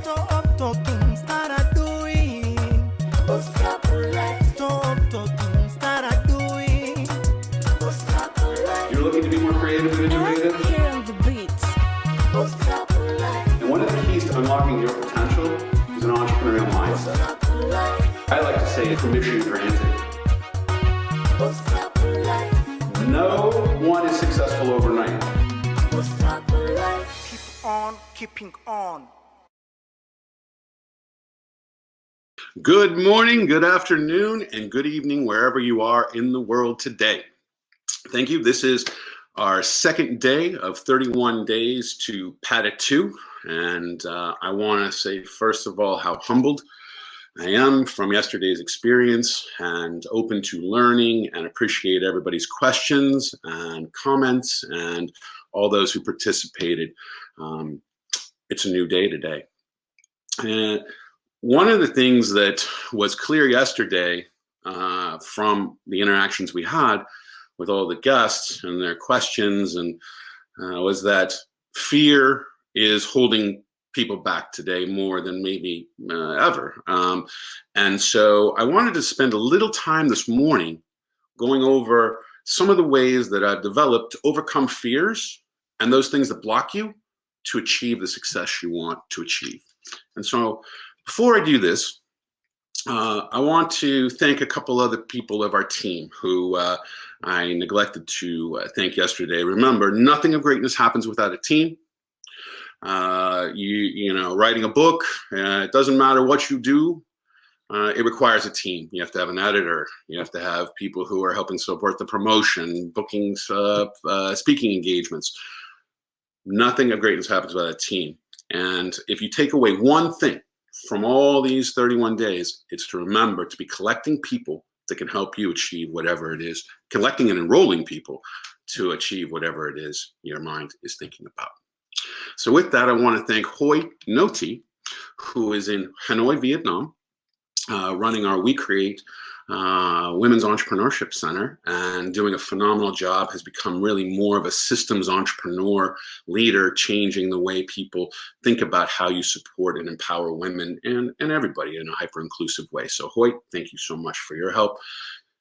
Stop talking, start doing. Stop talking, start doing. You're looking to be more creative and innovative? Hearing the beats. And one of the keys to unlocking your potential is an entrepreneurial mindset. I like to say permission granted. No one is successful overnight. Keep on keeping on. Good morning, good afternoon, and good evening wherever you are in the world today. Thank you. This is our second day of 31 days to PADITU. And I want to say, first of all, how humbled I am from yesterday's experience and open to learning and appreciate everybody's questions and comments and all those who participated. It's a new day today. And one of the things that was clear yesterday from the interactions we had with all the guests and their questions and was that fear is holding people back today more than maybe ever. And so I wanted to spend a little time this morning going over some of the ways that I've developed to overcome fears and those things that block you to achieve the success you want to achieve. And so before I do this, I want to thank a couple other people of our team who I neglected to thank yesterday. Remember, nothing of greatness happens without a team. You know, writing a book, it doesn't matter what you do, it requires a team. You have to have an editor. You have to have people who are helping support the promotion, bookings, speaking engagements. Nothing of greatness happens without a team. And if you take away one thing from all these 31 days, it's to remember to be collecting people that can help you achieve whatever it is, collecting and enrolling people to achieve whatever it is your mind is thinking about. So with that, I want to thank Hoi Noti, who is in Hanoi, Vietnam, running our We Create Women's Entrepreneurship Center and doing a phenomenal job, has become really more of a systems entrepreneur leader, changing the way people think about how you support and empower women and everybody in a hyper-inclusive way. So Hoi, thank you so much for your help.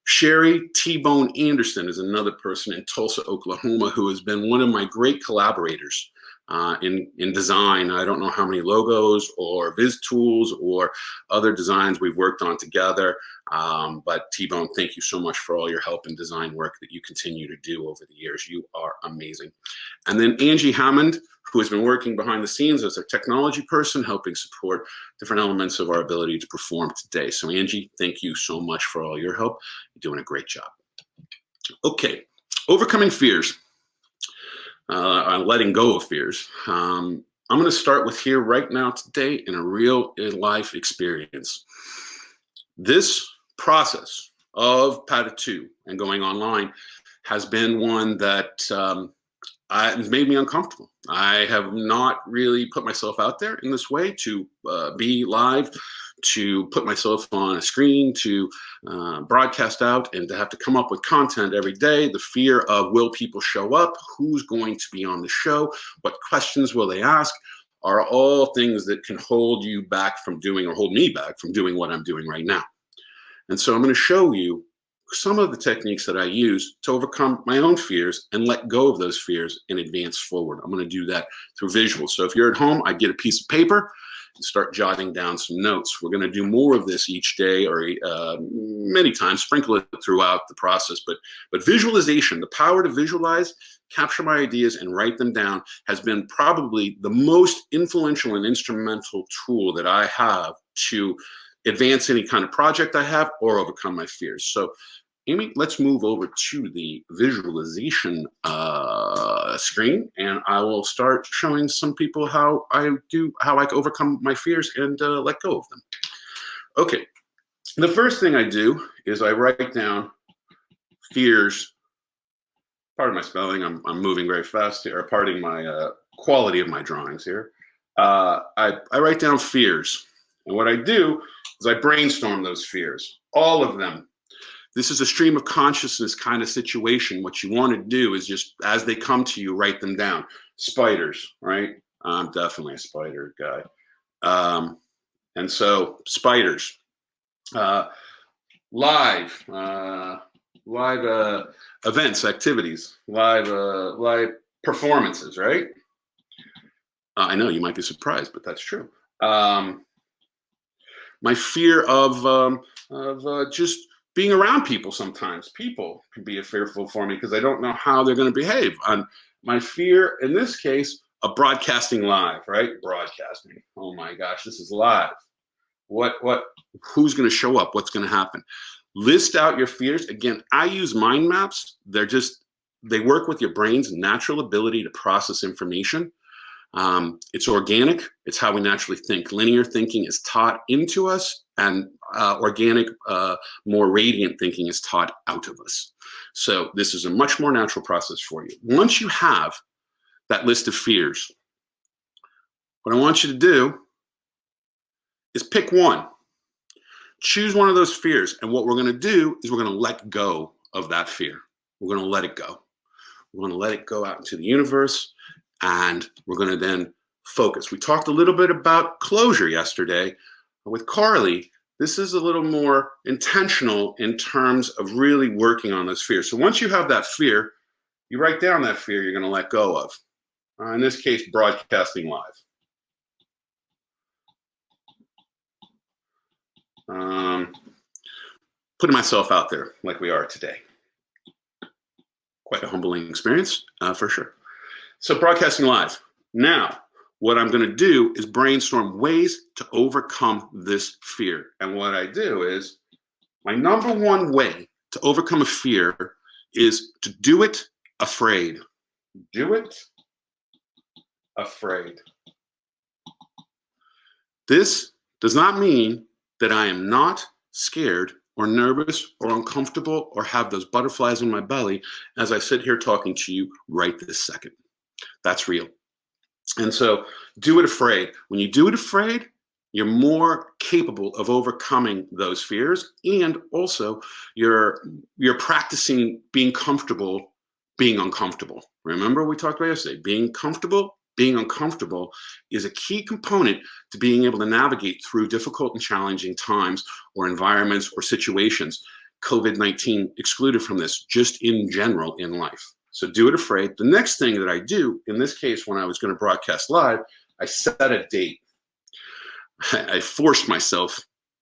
Sherry T-Bone Anderson is another person in Tulsa, Oklahoma, who has been one of my great collaborators in design. I don't know how many logos or Viz tools or other designs we've worked on together, but T-Bone, thank you so much for all your help and design work that you continue to do over the years. You are amazing. And then Angie Hammond, who has been working behind the scenes as a technology person, helping support different elements of our ability to perform today. So Angie, thank you so much for all your help. You're doing a great job. Okay, overcoming fears. Letting go of fears. I'm going to start with here right now today in a real life experience. This process of PADITU and going online has been one that has made me uncomfortable. I have not really put myself out there in this way to be live, to put myself on a screen, to broadcast out, and to have to come up with content every day. The fear of, will people show up? Who's going to be on the show? What questions will they ask? Are all things that can hold you back from doing, or hold me back from doing what I'm doing right now. And so I'm going to show you some of the techniques that I use to overcome my own fears and let go of those fears and advance forward. I'm going to do that through visuals. So if you're at home, I get a piece of paper and start jotting down some notes. We're going to do more of this each day, or many times, sprinkle it throughout the process. But visualization, the power to visualize, capture my ideas, and write them down has been probably the most influential and instrumental tool that I have to advance any kind of project I have or overcome my fears. So Amy, let's move over to the visualization screen, and I will start showing some people how I can overcome my fears and let go of them. Okay, the first thing I do is I write down fears. Pardon my spelling, I'm moving very fast here, pardon my quality of my drawings here. I write down fears, and what I do is I brainstorm those fears, all of them. This is a stream of consciousness kind of situation. What you want to do is just, as they come to you, write them down. Spiders, right? I'm definitely a spider guy. And so spiders, live events, activities, live performances, right? I know you might be surprised, but that's true. My fear of just being around people sometimes. People can be fearful for me because I don't know how they're going to behave. My fear in this case of broadcasting live, right? Broadcasting. Oh my gosh, this is live. Who's going to show up? What's going to happen? List out your fears. Again, I use mind maps. They work with your brain's natural ability to process information. It's organic. It's how we naturally think. Linear thinking is taught into us, and organic, more radiant thinking is taught out of us. So this is a much more natural process for you. Once you have that list of fears, what I want you to do is pick one. Choose one of those fears, and what we're going to do is we're going to let go of that fear. We're going to let it go. We're going to let it go out into the universe, and we're going to then focus. We talked a little bit about closure yesterday with Carly. This is a little more intentional in terms of really working on those fears. So once you have that fear, you write down that fear you're going to let go of. In this case, broadcasting live. Putting myself out there like we are today. Quite a humbling experience, for sure. So broadcasting live. Now, what I'm going to do is brainstorm ways to overcome this fear. And what I do is, my number one way to overcome a fear is to do it afraid. Do it afraid. This does not mean that I am not scared or nervous or uncomfortable or have those butterflies in my belly as I sit here talking to you right this second. That's real. And so do it afraid. When you do it afraid, you're more capable of overcoming those fears, and also you're practicing being comfortable, being uncomfortable. Remember we talked about yesterday, being comfortable, being uncomfortable is a key component to being able to navigate through difficult and challenging times or environments or situations. COVID-19 excluded from this, just in general in life. So do it afraid. The next thing that I do, in this case, when I was going to broadcast live, I set a date. I forced myself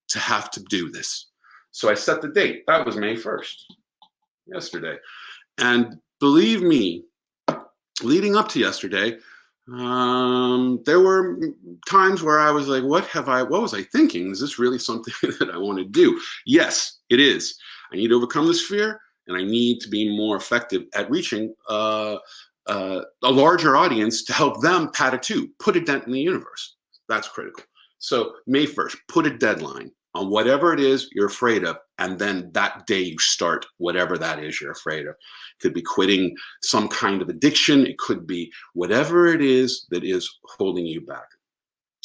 to have to do this. So I set the date. That was May 1st, yesterday. And believe me, leading up to yesterday, there were times where I was like, what was I thinking? Is this really something that I want to do? Yes, it is. I need to overcome this fear, and I need to be more effective at reaching a larger audience to help them PADITU, put a dent in the universe. That's critical. So May 1st, put a deadline on whatever it is you're afraid of, and then that day you start whatever that is you're afraid of. It could be quitting some kind of addiction. It could be whatever it is that is holding you back.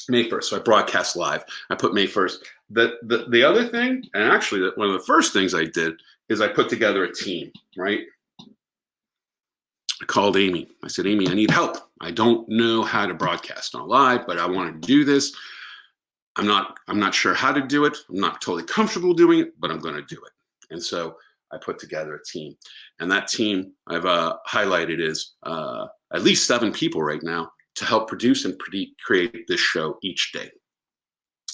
May 1st, so I broadcast live. I put May 1st. The other thing, and actually one of the first things I did, is I put together a team, right? I called Amy. I said, Amy, I need help. I don't know how to broadcast on live, but I want to do this. I'm not sure how to do it. I'm not totally comfortable doing it, but I'm going to do it. And so I put together a team. And that team I've highlighted is at least 7 people right now to help produce and create this show each day.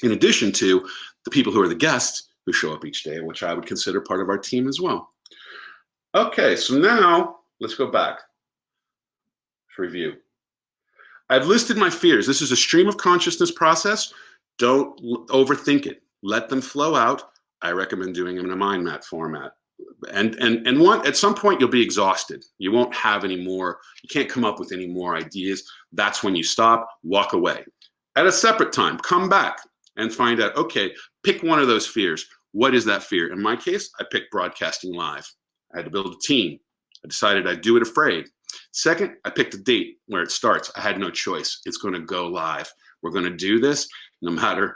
In addition to the people who are the guests who show up each day, which I would consider part of our team as well. Okay, so now let's go back to review. I've listed my fears. This is a stream of consciousness process. Don't overthink it. Let them flow out. I recommend doing them in a mind map format. And at some point you'll be exhausted. You won't have any more. You can't come up with any more ideas. That's when you stop, walk away. At a separate time, come back and find out, okay, pick one of those fears. What is that fear? In my case, I picked broadcasting live. I had to build a team. I decided I'd do it afraid. Second, I picked a date where it starts. I had no choice. It's going to go live. We're going to do this no matter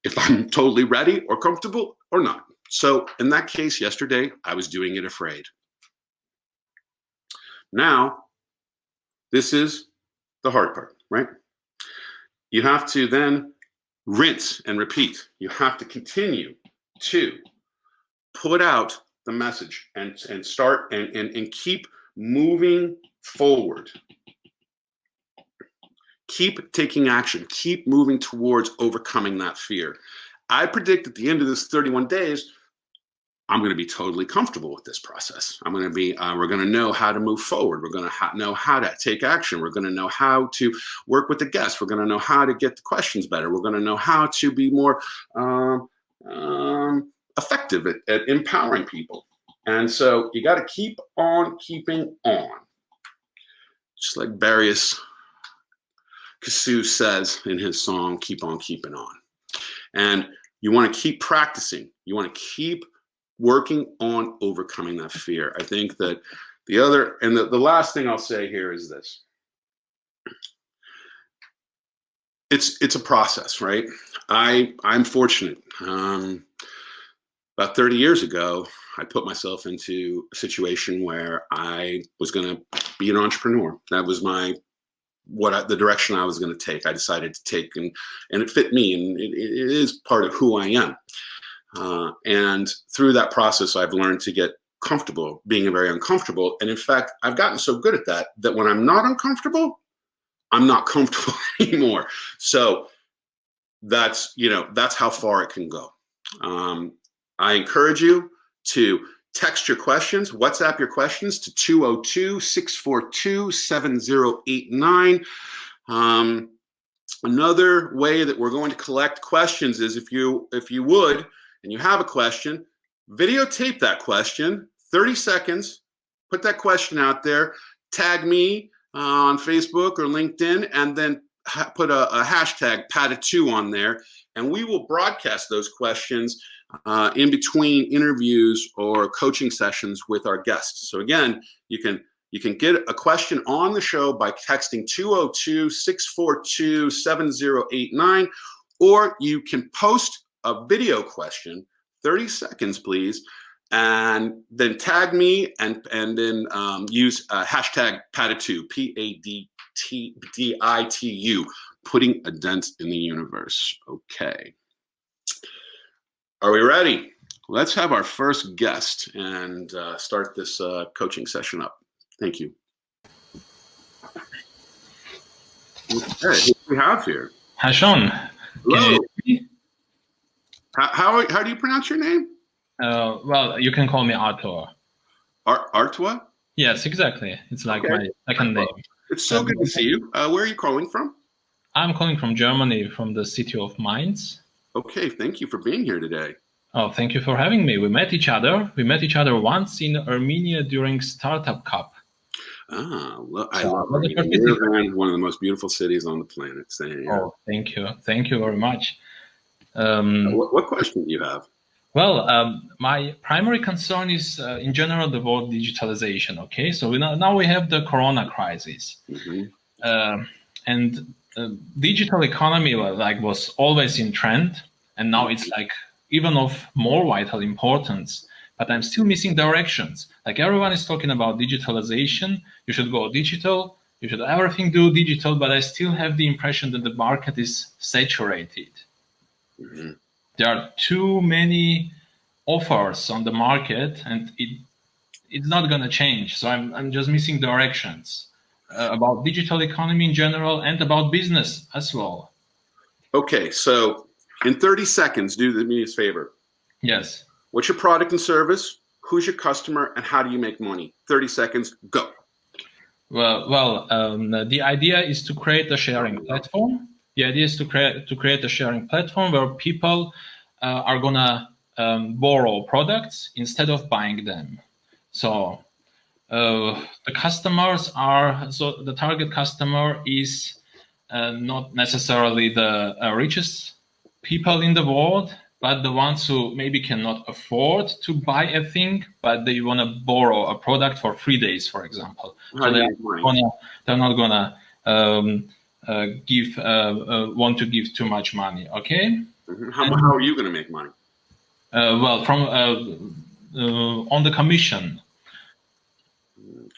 if I'm totally ready or comfortable or not. So in that case, yesterday, I was doing it afraid. Now, this is the hard part, right? You have to then rinse and repeat. You have to continue to put out the message and start and keep moving forward. Keep taking action. Keep moving towards overcoming that fear. I predict at the end of this 31 days, I'm going to be totally comfortable with this process. I'm going to be, we're going to know how to move forward. We're going to know how to take action. We're going to know how to work with the guests. We're going to know how to get the questions better. We're going to know how to be more effective at empowering people. And so you got to keep on keeping on. Just like Barrios Kasu says in his song, Keep On Keeping On. And you want to keep practicing. You want to keep working on overcoming that fear. I think that the other, and the last thing I'll say here is this. It's a process, right? I'm fortunate. About 30 years ago, I put myself into a situation where I was going to be an entrepreneur. That was the direction I was going to take. I decided to take, and it fit me, and it is part of who I am. And through that process, I've learned to get comfortable being very uncomfortable. And in fact, I've gotten so good at that when I'm not uncomfortable, I'm not comfortable anymore. So that's how far it can go. I encourage you to text your questions, WhatsApp your questions to 202-642-7089. Another way that we're going to collect questions is if you would, and you have a question, videotape that question, 30 seconds, put that question out there, tag me on Facebook or LinkedIn, and then put a hashtag PADITU on there, and we will broadcast those questions in between interviews or coaching sessions with our guests. So again, you can get a question on the show by texting 202-642-7089, or you can post a video question, 30 seconds, please, and then tag me and then use hashtag PADITU, PADITU, putting a dent in the universe. Okay. Are we ready? Let's have our first guest and start this coaching session up. Thank you. Okay, who do we have here? Hi, Sean. Hello. How do you pronounce your name? Well, you can call me Arthur. Artwa? Yes, exactly. It's like my second name. It's so good to see you. Where are you calling from? I'm calling from Germany, from the city of Mainz. Okay, thank you for being here today. Oh, thank you for having me. We met each other. We met each other once in Armenia during Startup Cup. Well, I love Armenia. Yerevan, one of the most beautiful cities on the planet. Oh, thank you. Thank you very much. What question do you have? Well, my primary concern is, in general, the word digitalization. Okay, so now we have the Corona crisis, and digital economy was always in trend, and now it's like even of more vital importance. But I'm still missing directions. Like everyone is talking about digitalization. You should go digital. You should everything do digital. But I still have the impression that the market is saturated. There are too many offers on the market, and it's not going to change. So I'm just missing directions about digital economy in general and about business as well. Okay, so in 30 seconds, do me a favor. Yes. What's your product and service? Who's your customer, and how do you make money? 30 seconds, go. Well, the idea is to create a sharing platform. The idea is to create a sharing platform where people are gonna borrow products instead of buying them. So the target customer is not necessarily the richest people in the world, but the ones who maybe cannot afford to buy a thing, but they want to borrow a product for 3 days, for example. So they're not gonna want to give too much money. Okay. How are you going to make money? Well, from on the commission.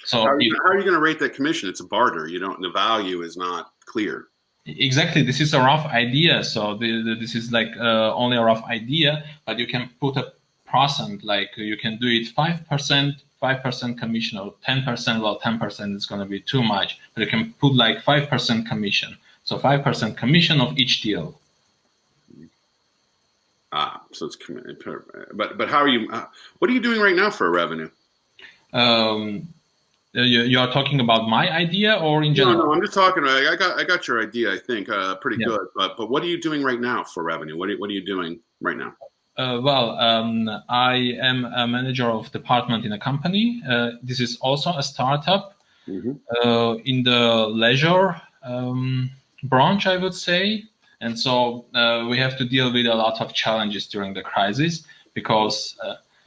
So how are you going to rate that commission? It's a barter. The value is not clear. Exactly, this is a rough idea. So this is like only a rough idea, but you can put a percent, like you can do it 5%, 5% commission, or 10%. Well, 10% is going to be too much, but you can put like 5% commission. So 5% commission of each deal. So it's but how are you? What are you doing right now for revenue? You are talking about my idea or in general? No, I'm just talking. I got your idea. I think pretty Yeah. good. But what are you doing right now for revenue? What are you doing right now? I am a manager of department in a company. This is also a startup in the leisure branch, I would say. And so we have to deal with a lot of challenges during the crisis because,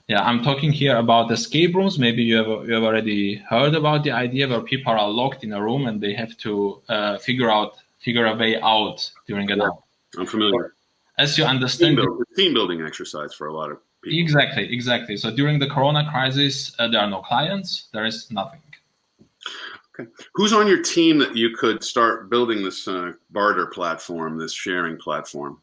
yeah, I'm talking here about escape rooms. Maybe you have already heard about the idea where people are locked in a room and they have to figure a way out during a night. I'm familiar. As you understand, team building exercise for a lot of people. Exactly. So during the Corona crisis, there are no clients. There is nothing. Okay. Who's on your team that you could start building this barter platform, this sharing platform?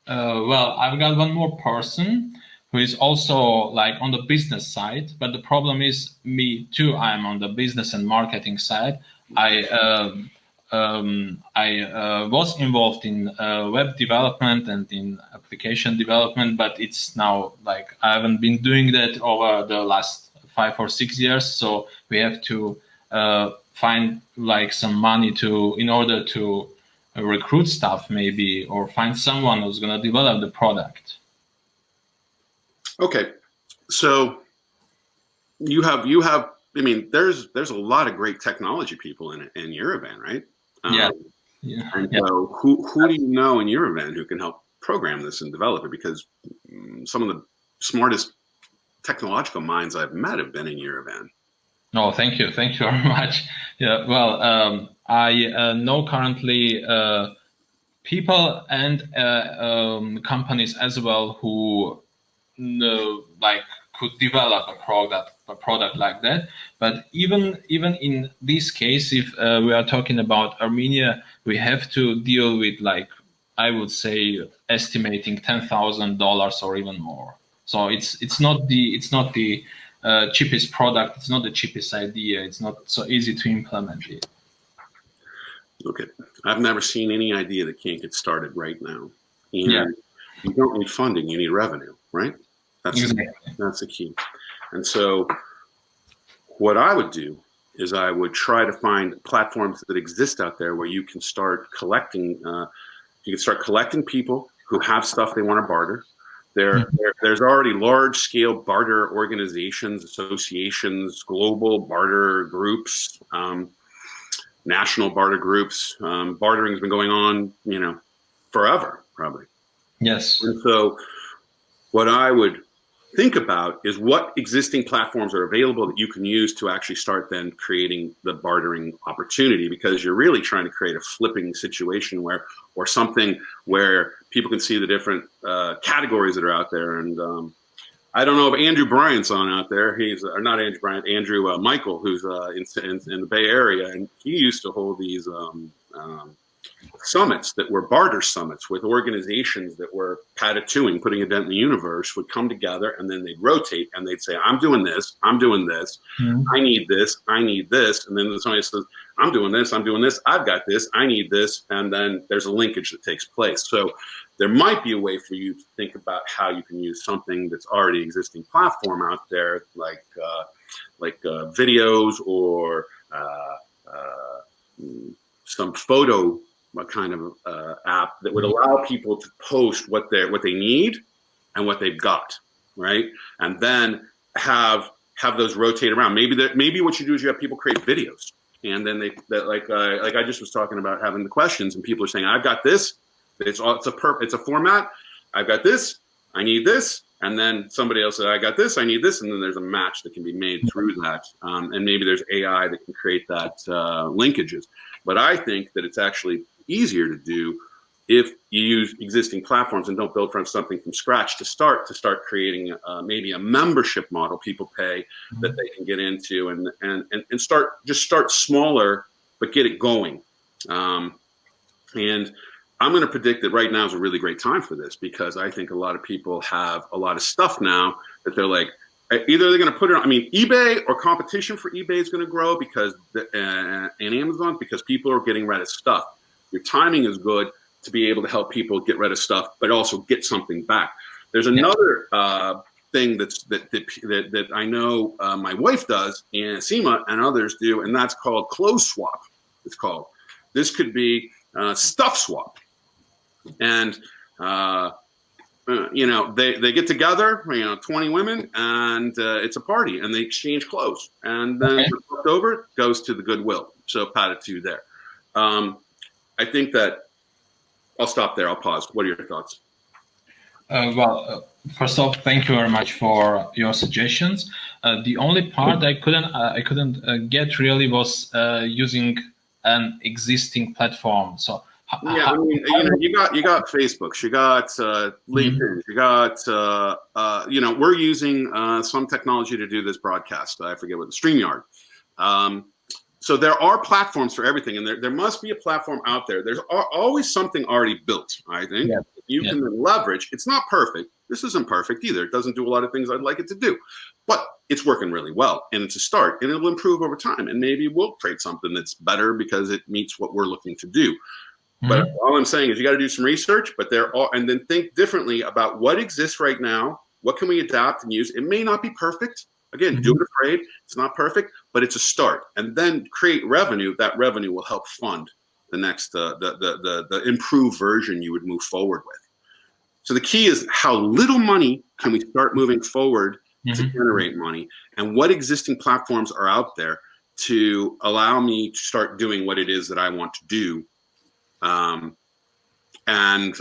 Well, I've got one more person who is also like on the business side, but the problem is me too. I'm on the business and marketing side. I was involved in web development and in application development, but it's now like I haven't been doing that over the last 5 or 6 years. So we have to find like some money in order to recruit staff maybe, or find someone who's going to develop the product. Okay, so you have. I mean, there's a lot of great technology people in your event, right? Yeah. And so who do you know in your event who can help program this and develop it? Because some of the smartest technological minds I've met have been in your event. No, thank you very much. Yeah, well, I know currently people and companies as well who like could develop a product like that. But even in this case, if we are talking about Armenia, we have to deal with, like, I would say, estimating $10,000 or even more. So it's not the cheapest product. It's not the cheapest idea. It's not so easy to implement it. Okay, I've never seen any idea that can't get started right now. And Yeah. You don't need funding, you need revenue, right? That's the key. And so what I would do is I would try to find platforms that exist out there where you can start collecting. You can start collecting people who have stuff they want to barter. There's already large-scale barter organizations, associations, global barter groups, national barter groups. Bartering has been going on, forever, probably. Yes. And so what I would think about is what existing platforms are available that you can use to actually start then creating the bartering opportunity, because you're really trying to create a flipping situation or something where people can see the different categories that are out there. And I don't know if Andrew Bryant's on out there. He's not Andrew Bryant, Andrew Michael, who's in the Bay Area, and he used to hold these summits that were barter summits with organizations that were PADITUing, putting a dent in the universe, would come together and then they'd rotate and they'd say, I'm doing this, I need this, and then somebody says, I'm doing this, I've got this, I need this, and then there's a linkage that takes place. So there might be a way for you to think about how you can use something that's already existing platform out there, like videos or some photo kind of app that would allow people to post what they need and what they've got, right? And then have those rotate around. Maybe what you do is you have people create videos, and then like I just was talking about having the questions, and people are saying, I've got this. It's a format. I've got this. I need this. And then somebody else said, I got this, I need this, and then there's a match that can be made through that. And maybe there's AI that can create that linkages. But I think that it's actually easier to do if you use existing platforms and don't build from something from scratch to start creating maybe a membership model people pay that they can get into and start smaller, but get it going. And I'm going to predict that right now is a really great time for this, because I think a lot of people have a lot of stuff now that they're like, either they're going to put it on, I mean, eBay or competition for eBay is going to grow because, and Amazon, because people are getting rid of stuff. Your timing is good to be able to help people get rid of stuff, but also get something back. There's another thing that I know my wife does, and Seema and others do, and that's called clothes swap. It's called. This could be stuff swap. And you know, they get together, you know, 20 women, and it's a party, and they exchange clothes, and then what's left over goes to the Goodwill. So PADITU there. I think that I'll stop there. I'll pause. What are your thoughts? First off, thank you very much for your suggestions. The only part I couldn't get really was using an existing platform. So yeah, I mean, you know, you got Facebook, you got LinkedIn, you got you know, we're using some technology to do this broadcast. I forget what, the StreamYard. So there are platforms for everything, and there must be a platform out there. There's always something already built, I think. Yeah. You can leverage. It's not perfect. This isn't perfect either. It doesn't do a lot of things I'd like it to do, but it's working really well, and it's a start, and it'll improve over time, and maybe we'll create something that's better because it meets what we're looking to do. But all I'm saying is you got to do some research, but and then think differently about what exists right now. What can we adapt and use? It may not be perfect. Again, do it afraid. It's not perfect, but it's a start. And then create revenue. That revenue will help fund the next, the improved version you would move forward with. So the key is how little money can we start moving forward to generate money, and what existing platforms are out there to allow me to start doing what it is that I want to do. And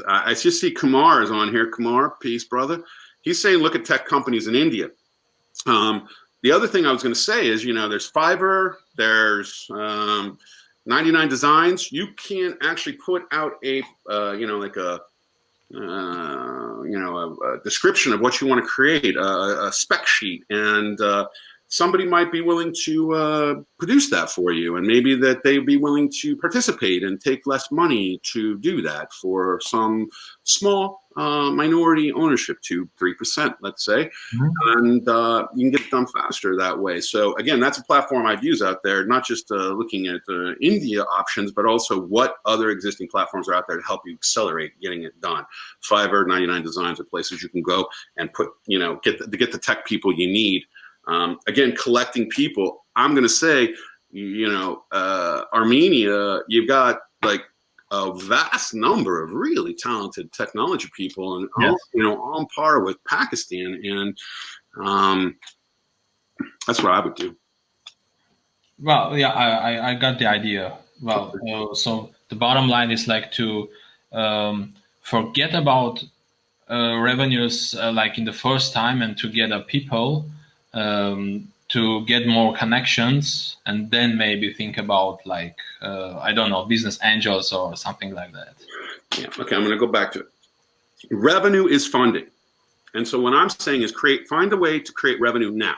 I just see Kumar is on here. Kumar, peace, brother. He's saying, look at tech companies in India. The other thing I was going to say is, you know, there's Fiverr, there's 99 Designs. You can actually put out a, you know, like a, you know, a description of what you want to create, a spec sheet, and somebody might be willing to produce that for you, and maybe that they'd be willing to participate and take less money to do that for some small minority ownership, 2-3%, let's say, and you can get it done faster that way. So again, that's a platform I'd use out there, not just looking at India options, but also what other existing platforms are out there to help you accelerate getting it done. Fiverr, 99 Designs are places you can go and put, you know, get the tech people you need. Again, collecting people. I'm going to say, you know, Armenia, you've got like a vast number of really talented technology people, and you know, on par with Pakistan, and that's what I would do. Well, yeah, I got the idea. Well, so the bottom line is like to forget about revenues like in the first time, and to get people. To get more connections, and then maybe think about like, I don't know, business angels or something like that. Yeah, okay, I'm going to go back to it. Revenue is funding. And so what I'm saying is find a way to create revenue now.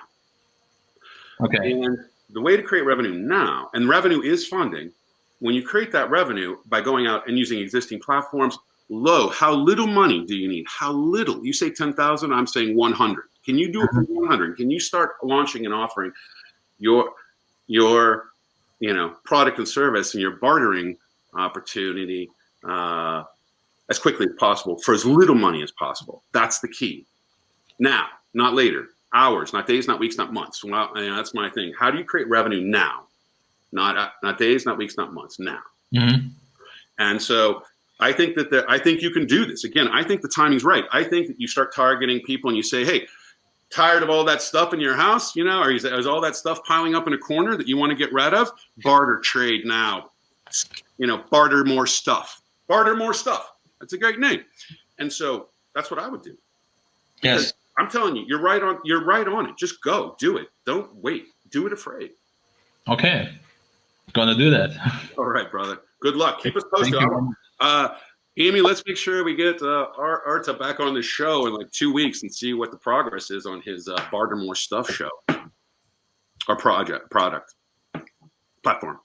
Okay. And the way to create revenue now, and revenue is funding, when you create that revenue by going out and using existing platforms, how little money do you need? How little? You say 10,000, I'm saying 100. Can you do it for 100? Can you start launching and offering your you know, product and service and your bartering opportunity as quickly as possible for as little money as possible? That's the key. Now, not later. Hours, not days, not weeks, not months. Well, you know, that's my thing. How do you create revenue now? Not days, not weeks, not months. Now. And so I think that I think you can do this. Again, I think the timing's right. I think that you start targeting people and you say, hey, tired of all that stuff in your house, you know, or is all that stuff piling up in a corner that you want to get rid of? Barter trade now. You know, barter more stuff. Barter more stuff. That's a great name. And so that's what I would do. Because I'm telling you, you're right on it. Just go, do it. Don't wait. Do it afraid. Okay. Gonna do that. All right, brother. Good luck. Keep us posted. Amy, let's make sure we get Arta back on the show in like 2 weeks and see what the progress is on his Barter More Stuff show or product platform.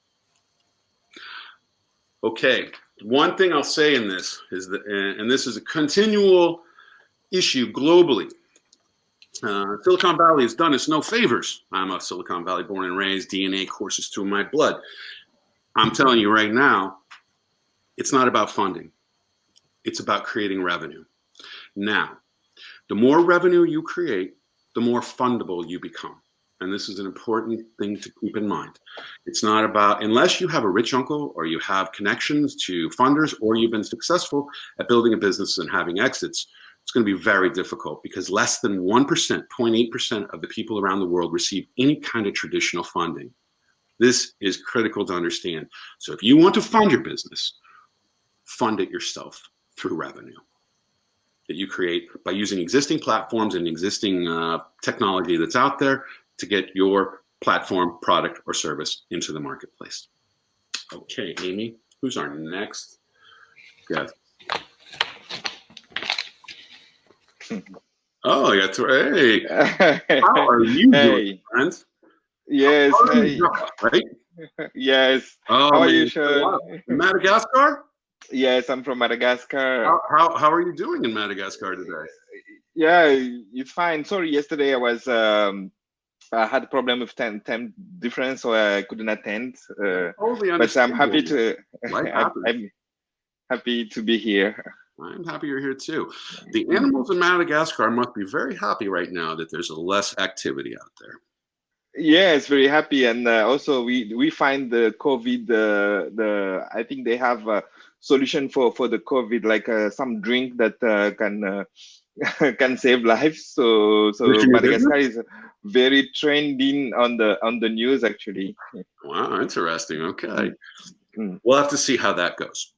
Okay, one thing I'll say in this is that, and this is a continual issue globally. Silicon Valley has done us no favors. I'm a Silicon Valley born and raised, DNA courses through my blood. I'm telling you right now, it's not about funding. It's about creating revenue. Now, the more revenue you create, the more fundable you become. And this is an important thing to keep in mind. It's not about, unless you have a rich uncle or you have connections to funders or you've been successful at building a business and having exits, it's going to be very difficult because less than 1%, 0.8% of the people around the world receive any kind of traditional funding. This is critical to understand. So if you want to fund your business, fund it yourself through revenue that you create by using existing platforms and existing technology that's out there to get your platform, product, or service into the marketplace. Okay, Amy, who's our next guest? Oh, I got to, hey, how are you doing, friend? Yes, hey. Right? Yes. Oh, how are man, you, Sean? Madagascar? Yes, I'm from Madagascar. How are you doing in Madagascar today? Yeah, it's fine. Sorry, yesterday I was I had a problem with time difference, so I couldn't attend. Totally but I'm happy to I'm happy to be here. I'm happy you're here too. The animals in Madagascar must be very happy right now that there's less activity out there. Yes, very happy, and also we find the COVID. I think they have a solution for the COVID, like some drink that can save lives. So Madagascar is very trending on the news actually. Wow, interesting. Okay, we'll have to see how that goes.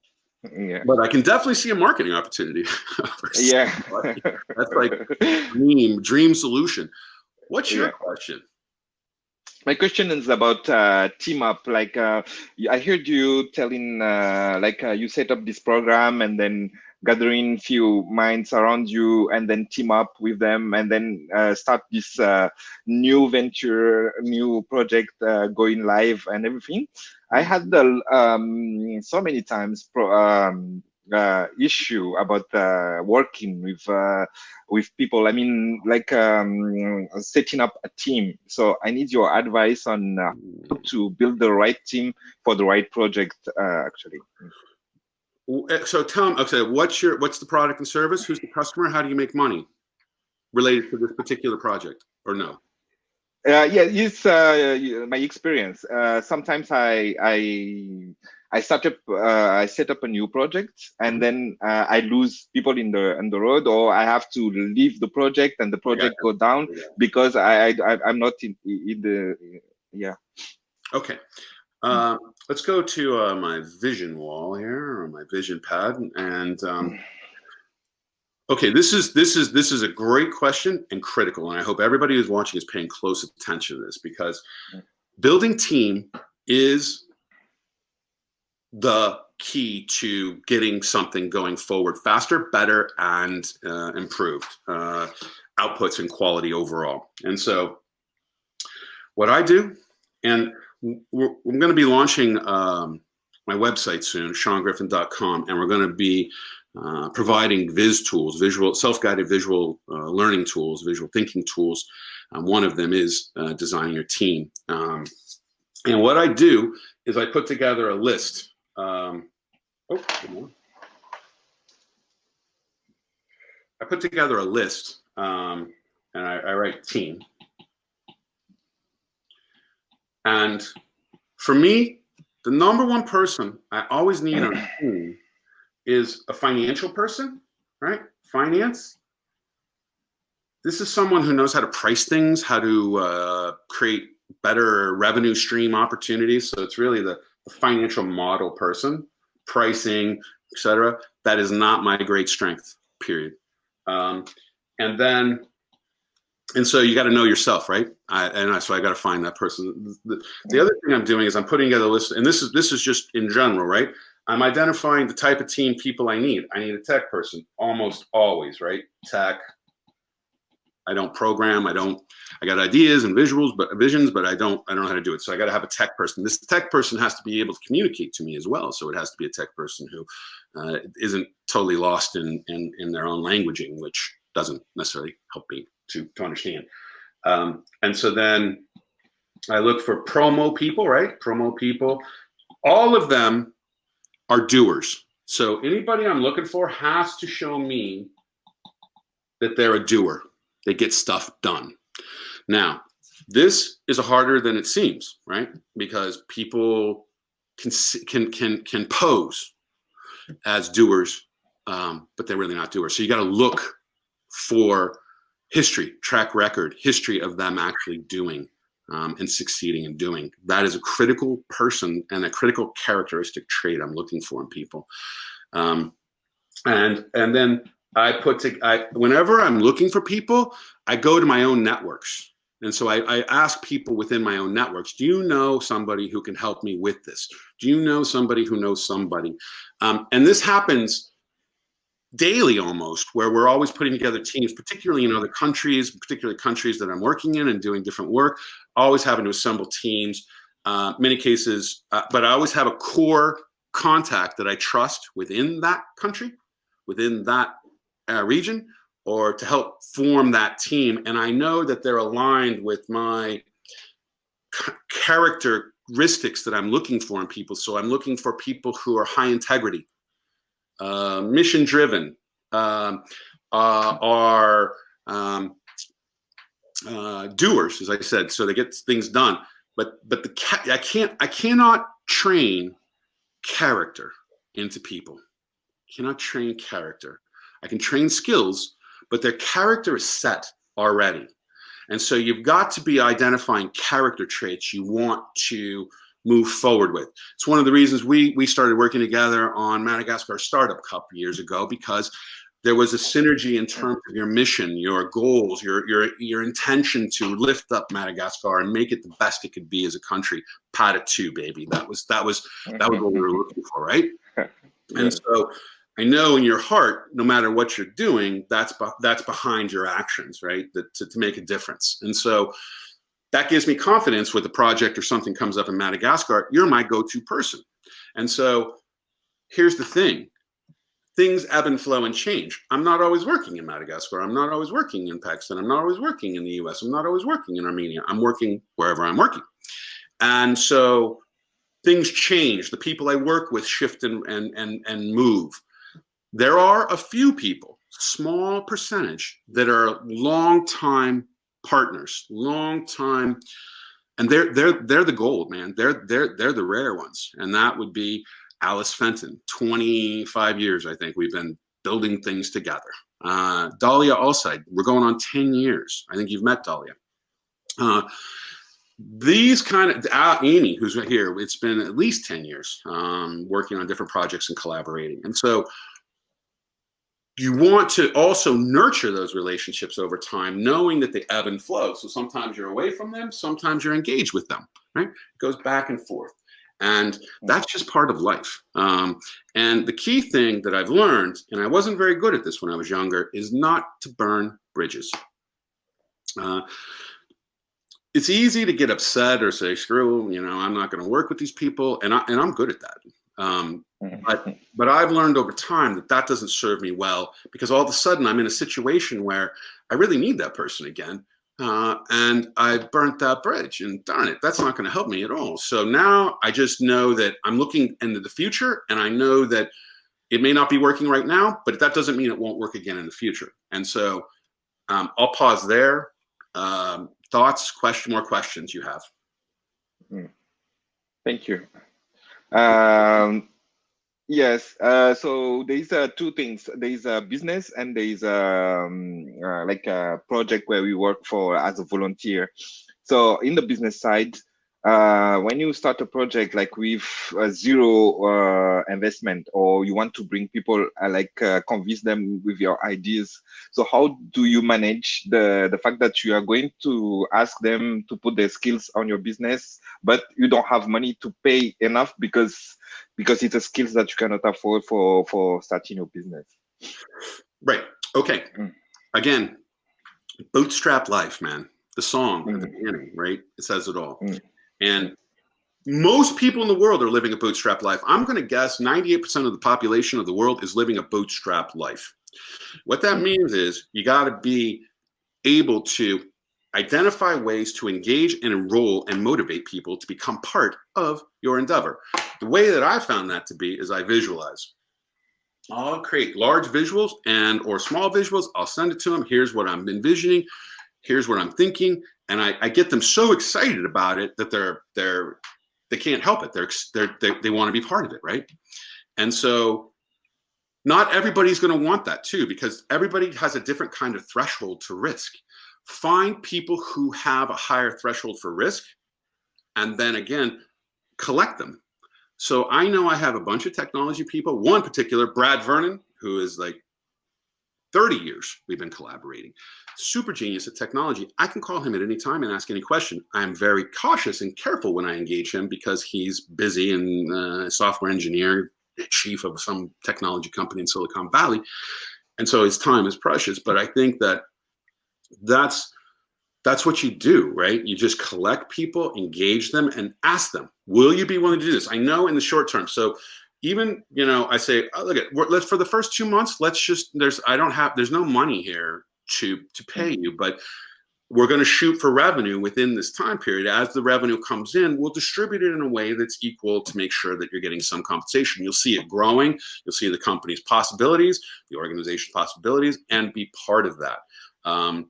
Yeah, but I can definitely see a marketing opportunity. Yeah, that's like dream solution. What's your question? My question is about team up. Like I heard you telling, you set up this program and then gathering few minds around you and then team up with them and then start this new venture, new project going live and everything. I had so many times issue about working with people. I mean, like setting up a team. So I need your advice on how to build the right team for the right project. Actually. So tell them. Okay, what's the product and service? Who's the customer? How do you make money related to this particular project, or no? Yeah, it's my experience. Sometimes I set up a new project and then I lose people in the road, or I have to leave the project and the project go down because I'm not in the Okay. Let's go to my vision wall here, or my vision pad, and okay, this is a great question and critical, and I hope everybody who's watching is paying close attention to this, because building team is the key to getting something going forward faster, better, and improved outputs and quality overall. And so what I do, and we're going to be launching my website soon, SeanGriffin.com, and we're going to be providing viz tools, self-guided visual learning tools, visual thinking tools. One of them is designing your team. And what I do is I put together a list. I put together a list, and I write team. And for me, the number one person I always need on a team is a financial person, right? Finance. This is someone who knows how to price things, how to create better revenue stream opportunities. So it's really the financial model person, pricing, etc. That is not my great strength, period. And so you got to know yourself, right? So I got to find that person. The other thing I'm doing is I'm putting together a list, and this is just in general, right? I'm identifying the type of team people I need. I need a tech person, almost always, right? Tech, I don't program. I got ideas and visions, but I don't know how to do it. So I got to have a tech person. This tech person has to be able to communicate to me as well. So it has to be a tech person who isn't totally lost in their own languaging, which doesn't necessarily help me to understand. And so then I look for promo people, right? Promo people. All of them are doers. So anybody I'm looking for has to show me that they're a doer. They get stuff done. Now, this is harder than it seems, right? Because people can pose as doers, but they're really not doers. So you got to look for history, track record, history of them actually doing and succeeding in doing. That is a critical person and a critical characteristic trait I'm looking for in people. And then whenever I'm looking for people, I go to my own networks. And so I ask people within my own networks, do you know somebody who can help me with this? Do you know somebody who knows somebody? And this happens daily almost, where we're always putting together teams, particularly in other countries, particularly countries that I'm working in and doing different work, always having to assemble teams, many cases, but I always have a core contact that I trust within that country, within that region, or to help form that team. And I know that they're aligned with my characteristics that I'm looking for in people. So I'm looking for people who are high integrity, mission driven, are doers, as I said, so they get things done. But I cannot train character into people. I cannot train character. I can train skills, but their character is set already. And so you've got to be identifying character traits you want to move forward with. It's one of the reasons we started working together on Madagascar Startup a couple years ago, because there was a synergy in terms of your mission, your goals, your intention to lift up Madagascar and make it the best it could be as a country. PADITU, baby. That was what we were looking for, right? And so I know in your heart, no matter what you're doing, that's behind your actions, right? To make a difference. And so that gives me confidence with a project or something comes up in Madagascar, you're my go-to person. And so here's the thing. Things ebb and flow and change. I'm not always working in Madagascar. I'm not always working in Pakistan. I'm not always working in the US. I'm not always working in Armenia. I'm working wherever I'm working. And so things change. The people I work with shift and move. There are a few people, small percentage, that are long-time partners, long-time, and they're the gold, man. They're the rare ones, and that would be Alice Fenton. 25 years, I think, we've been building things together. Dahlia Alside, we're going on 10 years. I think you've met Dahlia. These kind of, Amy, who's right here, it's been at least 10 years working on different projects and collaborating. And so you want to also nurture those relationships over time, knowing that they ebb and flow. So sometimes you're away from them, sometimes you're engaged with them, right? It goes back and forth. And that's just part of life. And the key thing that I've learned, and I wasn't very good at this when I was younger, is not to burn bridges. It's easy to get upset or say, screw, I'm not going to work with these people. And I'm good at that. But I've learned over time that doesn't serve me well, because all of a sudden I'm in a situation where I really need that person again. And I burnt that bridge, and darn it, that's not going to help me at all. So now I just know that I'm looking into the future, and I know that it may not be working right now, but that doesn't mean it won't work again in the future. And so I'll pause there. Thoughts, more questions you have? Thank you. Yes, so there's two things. There's a business, and there's like a project where we work for as a volunteer. So in the business side, when you start a project like with zero investment, or you want to bring people, convince them with your ideas. So how do you manage the fact that you are going to ask them to put their skills on your business, but you don't have money to pay enough because it's a skills that you cannot afford for starting your business? Right. Okay. Again, Bootstrap life, man. The song at the beginning, right? It says it all. And most people in the world are living a bootstrap life. I'm going to guess 98% of the population of the world is living a bootstrap life. What that means is you got to be able to identify ways to engage and enroll and motivate people to become part of your endeavor. The way that I found that to be is I visualize. I'll create large visuals and or small visuals. I'll send it to them. Here's what I'm envisioning. Here's what I'm thinking. And I get them so excited about it that they can't help it. They want to be part of it, right? And so not everybody's going to want that too, because everybody has a different kind of threshold to risk. Find people who have a higher threshold for risk, and then again, collect them. So I know I have a bunch of technology people. One particular, Brad Vernon, who is like 30 years we've been collaborating. Super genius at technology. I can call him at any time and ask any question. I'm very cautious and careful when I engage him because he's busy and software engineer, chief of some technology company in Silicon Valley. And so his time is precious. But I think that's what you do, right? You just collect people, engage them, and ask them, will you be willing to do this? I know in the short term. So even, I say, oh, look let's for the first 2 months, there's no money here to pay you, but we're going to shoot for revenue within this time period. As the revenue comes in, we'll distribute it in a way that's equal to make sure that you're getting some compensation. You'll see it growing. You'll see the company's possibilities, the organization's possibilities, and be part of that. I'm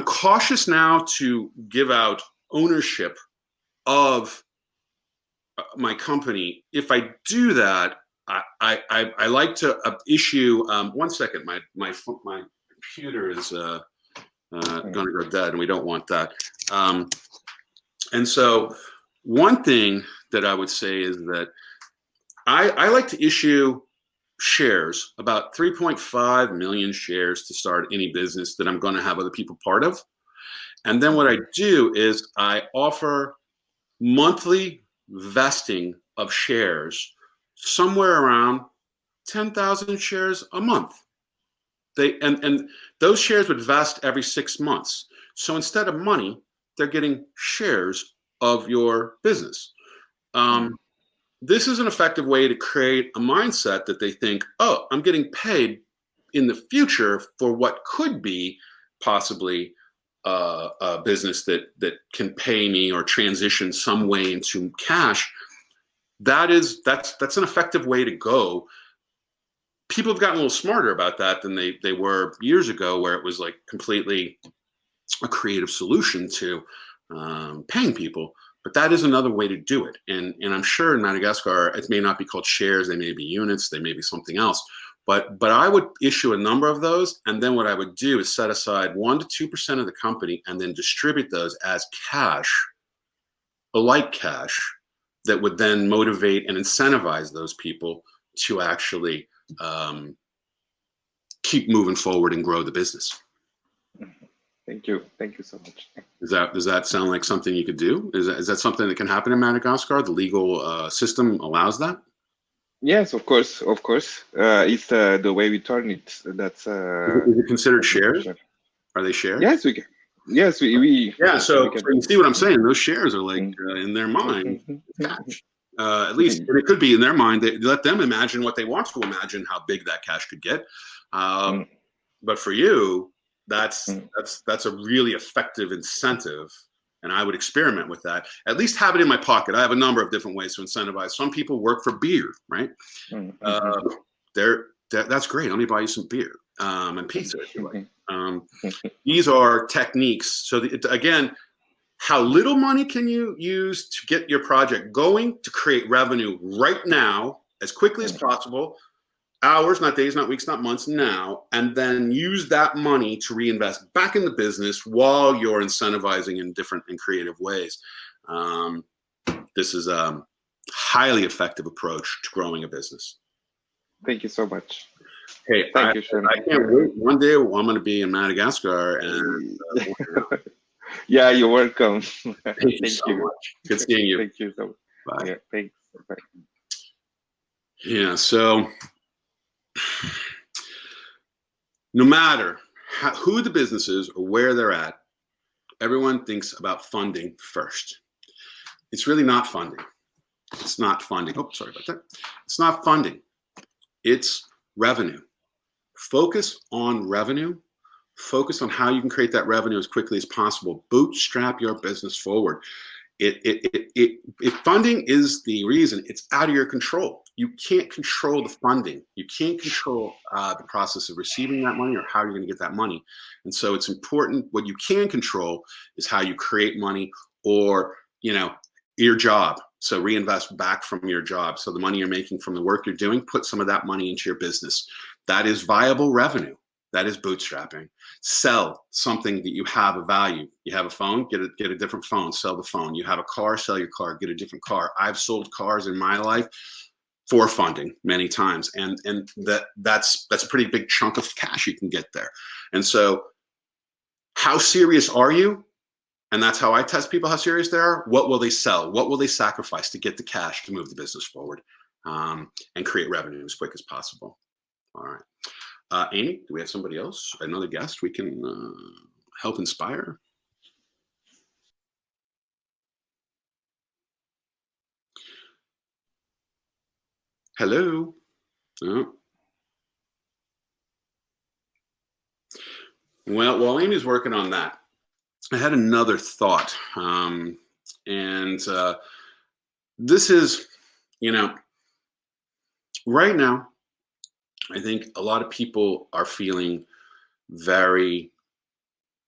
cautious now to give out ownership of my company. If I do that, I like to issue. 1 second, my computer is going to go dead, and we don't want that. And so, one thing that I would say is that I like to issue shares, about 3.5 million shares to start any business that I'm going to have other people part of. And then what I do is I offer monthly vesting of shares, somewhere around 10,000 shares a month. And those shares would vest every 6 months. So instead of money, they're getting shares of your business. This is an effective way to create a mindset that they think, oh, I'm getting paid in the future for what could be possibly a business that can pay me or transition some way into cash. That's an effective way to go. People have gotten a little smarter about that than they were years ago, where it was like completely a creative solution to paying people. But that is another way to do it. And I'm sure in Madagascar, it may not be called shares. They may be units. They may be something else. But I would issue a number of those. And then what I would do is set aside 1% to 2% of the company and then distribute those as cash, like cash, that would then motivate and incentivize those people to actually keep moving forward and grow the business. Thank you so much. Does that sound like something you could do? Is that something that can happen in Madagascar? The legal system allows that? Yes, of course. It's the way we turn it. That's is it considered shares? Are they shares? Yes, we can. Yes, we yeah. So we you see what I'm saying? Those shares are like in their mind cash. At least it could be in their mind. They let them imagine what they want to imagine, how big that cash could get. But for you, that's a really effective incentive, and I would experiment with that. At least have it in my pocket. I have a number of different ways to incentivize. Some people work for beer, right? That's great. Let me buy you some beer and pizza if you like. These are techniques. So again, how little money can you use to get your project going to create revenue right now as quickly as possible? Hours, not days, not weeks, not months, now, and then use that money to reinvest back in the business while you're incentivizing in different and creative ways. This is a highly effective approach to growing a business. Thank you so much. Hey, Thank you, Sean. I can't wait. One day I'm going to be in Madagascar. And yeah, you're welcome. Thank you so much. Good seeing you. Thank you so much. Bye. Yeah, thanks. Bye. Yeah, so no matter who the business is or where they're at, everyone thinks about funding first. It's really not funding. It's not funding. Oh, sorry about that. It's not funding. It's revenue. Focus on revenue. Focus on how you can create that revenue as quickly as possible. Bootstrap your business forward. If funding is the reason, it's out of your control. You can't control the funding. You can't control the process of receiving that money or how you're going to get that money. And so it's important. What you can control is how you create money, or, you know, your job. So reinvest back from your job. So the money you're making from the work you're doing, put some of that money into your business. That is viable revenue. That is bootstrapping. Sell something that you have a value. You have a phone, get a different phone, sell the phone. You have a car, sell your car, get a different car. I've sold cars in my life for funding many times. And that's a pretty big chunk of cash you can get there. And so how serious are you? And that's how I test people, how serious they are. What will they sell? What will they sacrifice to get the cash to move the business forward and create revenue as quick as possible? All right. Amy, do we have somebody else, another guest we can help inspire? Hello. Oh. Well, while Amy's working on that, I had another thought. This is, you know, right now, I think a lot of people are feeling very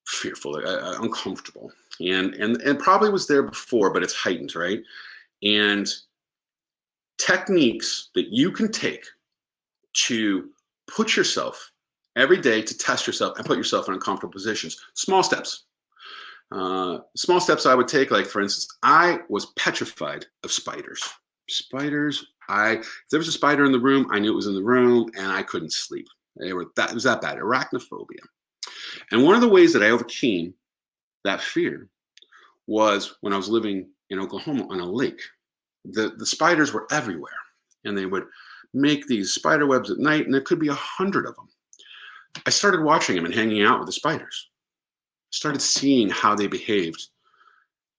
fearful, uncomfortable, and probably was there before, but it's heightened, right? And techniques that you can take to put yourself every day to test yourself and put yourself in uncomfortable positions. Small steps. Small steps I would take, like for instance, I was petrified of spiders. Spiders, if there was a spider in the room, I knew it was in the room and I couldn't sleep. It was that bad, arachnophobia. And one of the ways that I overcame that fear was when I was living in Oklahoma on a lake. The spiders were everywhere, and they would make these spider webs at night, and there could be 100 of them. I started watching them and hanging out with the spiders. I started seeing how they behaved.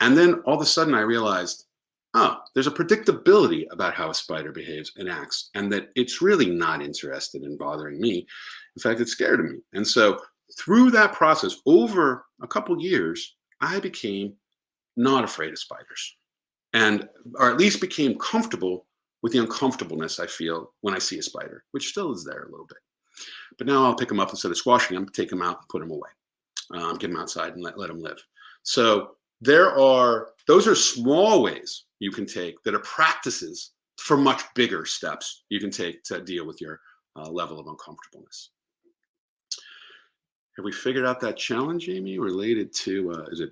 And then all of a sudden I realized, oh, there's a predictability about how a spider behaves and acts, and that it's really not interested in bothering me. In fact, it's scared of me. And so through that process, over a couple years, I became not afraid of spiders, or at least became comfortable with the uncomfortableness I feel when I see a spider, which still is there a little bit. But now I'll pick them up instead of squashing them, take them out and put them away. Get them outside and let them live. So those are small ways you can take that are practices for much bigger steps you can take to deal with your level of uncomfortableness. Have we figured out that challenge, Amy, related to, is it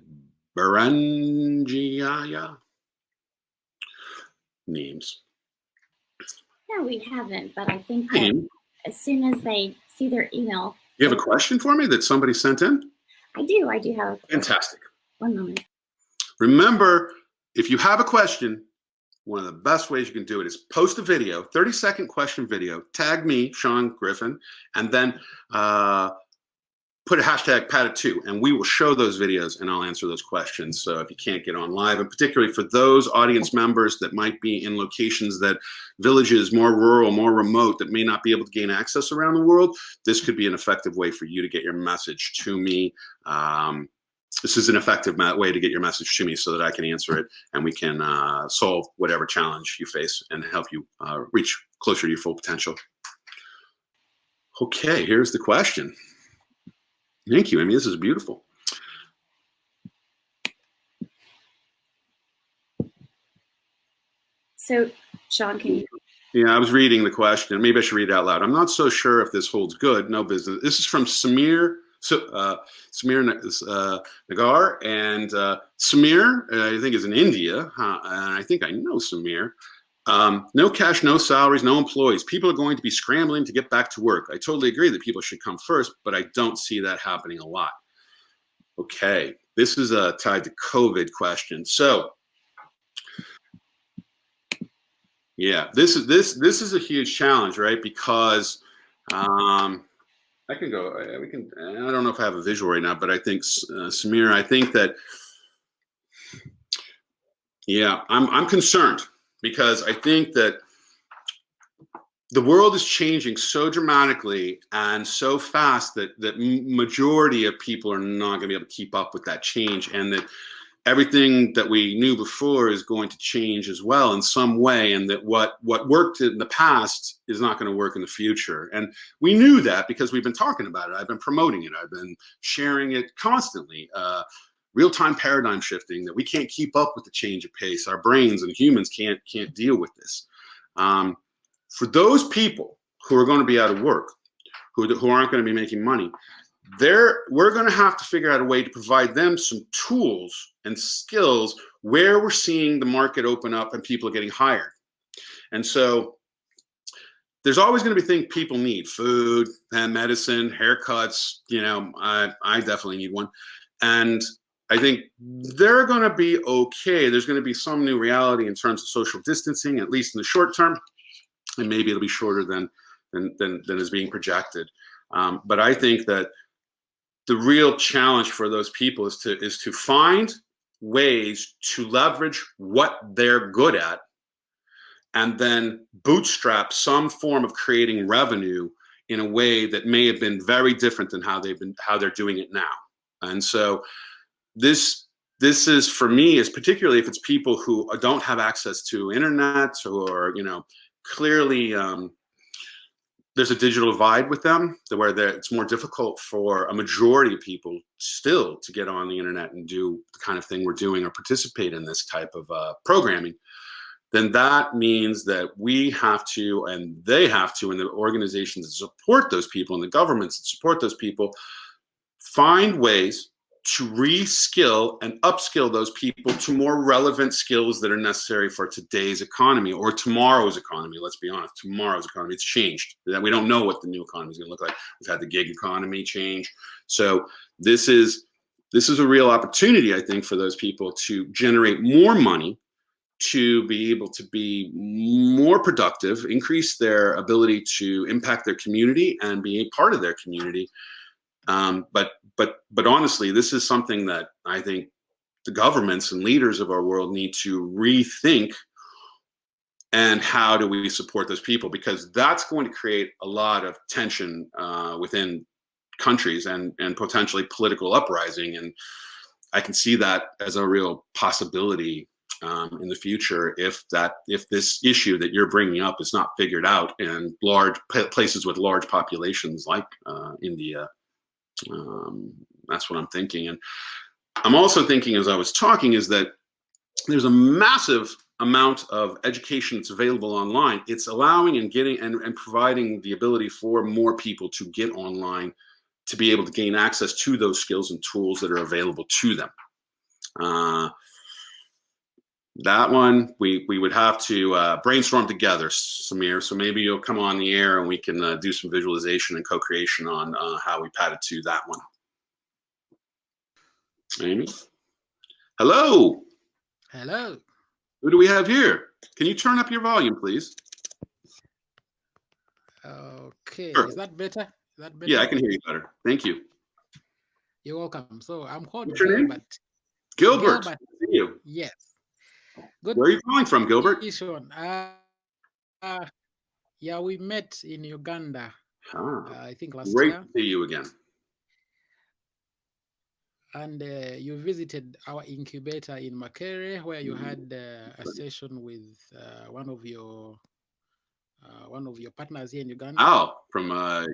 Berengiaya? Names. No, we haven't, but I think that as soon as they see their email. You have a question for me that somebody sent in? I do have a question. Fantastic. One moment. Remember, if you have a question, one of the best ways you can do it is post a video, 30-second question video, tag me, Sean Griffin, and then put a hashtag PADITU, and we will show those videos and I'll answer those questions. So if you can't get on live, and particularly for those audience members that might be in locations that villages, more rural, more remote, that may not be able to gain access around the world, this could be an effective way for you to get your message to me. This is an effective way to get your message to me so that I can answer it and we can solve whatever challenge you face and help you reach closer to your full potential. Okay, here's the question. Thank you, Amy. This is beautiful. So, Sean, can you? Yeah, I was reading the question. Maybe I should read it out loud. I'm not so sure if this holds good. No business. This is from Samir Nagar, and Samir, I think, is in India, and I think I know Samir. No cash, no salaries, no employees. People are going to be scrambling to get back to work. I totally agree that people should come first, but I don't see that happening a lot. Okay, this is tied to COVID question. So, yeah, this is a huge challenge, right? Because I can go. We can. I don't know if I have a visual right now, but I think Samir. I think that. Yeah, I'm concerned because I think that the world is changing so dramatically and so fast that majority of people are not going to be able to keep up with that change, and that everything that we knew before is going to change as well in some way, and that what worked in the past is not going to work in the future. And we knew that because we've been talking about it. I've been promoting it. I've been sharing it constantly. Real-time paradigm shifting, that we can't keep up with the change of pace. Our brains and humans can't deal with this. For those people who are going to be out of work, who aren't going to be making money, we're going to have to figure out a way to provide them some tools and skills where we're seeing the market open up and people are getting hired. And so there's always going to be things people need: food and medicine, haircuts. You know, I definitely need one. And I think they're going to be okay. There's going to be some new reality in terms of social distancing, at least in the short term, and maybe it'll be shorter than is being projected. But I think that the real challenge for those people is to find ways to leverage what they're good at, and then bootstrap some form of creating revenue in a way that may have been very different than how they're doing it now. And so this is, for me, is particularly if it's people who don't have access to internet, or, you know, clearly there's a digital divide with them, where it's more difficult for a majority of people still to get on the internet and do the kind of thing we're doing or participate in this type of programming. Then that means that we have to, and they have to, and the organizations that support those people and the governments that support those people, find ways to reskill and upskill those people to more relevant skills that are necessary for today's economy, or tomorrow's economy. Let's be honest, tomorrow's economy, it's changed. That we don't know what the new economy is going to look like. We've had the gig economy change. So this is a real opportunity, I think, for those people to generate more money, to be able to be more productive, increase their ability to impact their community and be a part of their community. But honestly, this is something that I think the governments and leaders of our world need to rethink. And how do we support those people? Because that's going to create a lot of tension within countries and potentially political uprising. And I can see that as a real possibility in the future if this issue that you're bringing up is not figured out in large places with large populations like India. That's what I'm thinking. And I'm also thinking, as I was talking, is that there's a massive amount of education that's available online. It's allowing and getting and providing the ability for more people to get online, to be able to gain access to those skills and tools that are available to them. That one we would have to brainstorm together, Samir. So maybe you'll come on the air and we can do some visualization and co-creation on how we PADITU that one. Amy? Hello. Hello. Who do we have here? Can you turn up your volume, please? Okay. Sure. Is that better? Yeah, I can hear you better. Thank you. You're welcome. So I'm called What's your name? Gilbert. Gilbert. Good to see you. Yes. Good. Where are you calling from, Gilbert? Yeah, we met in Uganda. I think last Great year. to see you again. And you visited our incubator in Makere, where you had a session with one of your partners here in Uganda. Oh, from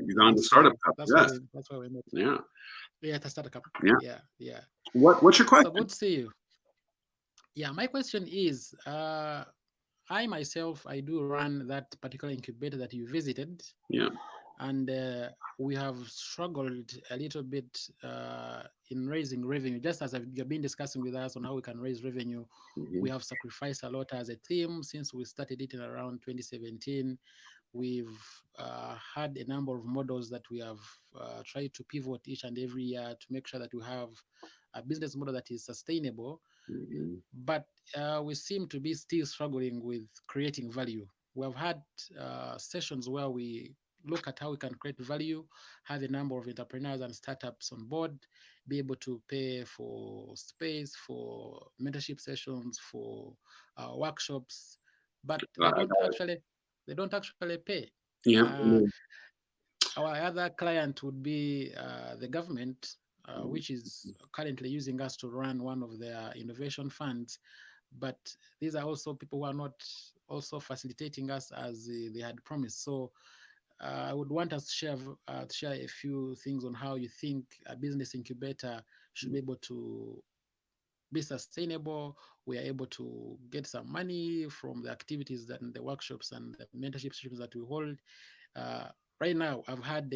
Uganda Startup Cup. Yes. That's where we met. Yeah. Yeah, the Startup Cup. Yeah. Yeah. What's your question? So good to see you. Yeah, my question is, I myself, I do run that particular incubator that you visited. Yeah. And we have struggled a little bit in raising revenue, just as you've been discussing with us on how we can raise revenue. Mm-hmm. We have sacrificed a lot as a team since we started it in around 2017. We've had a number of models that we have tried to pivot each and every year to make sure that we have a business model that is sustainable. Mm-hmm. But we seem to be still struggling with creating value. We have had sessions where we look at how we can create value, have a number of entrepreneurs and startups on board, be able to pay for space, for mentorship sessions, for workshops, but they don't actually pay. Yeah. Our other client would be the government, which is currently using us to run one of their innovation funds. But these are also people who are not also facilitating us as they had promised. So I would want us to share a few things on how you think a business incubator should be able to be sustainable. We are able to get some money from the activities and the workshops and the mentorship sessions that we hold. Right now, I've had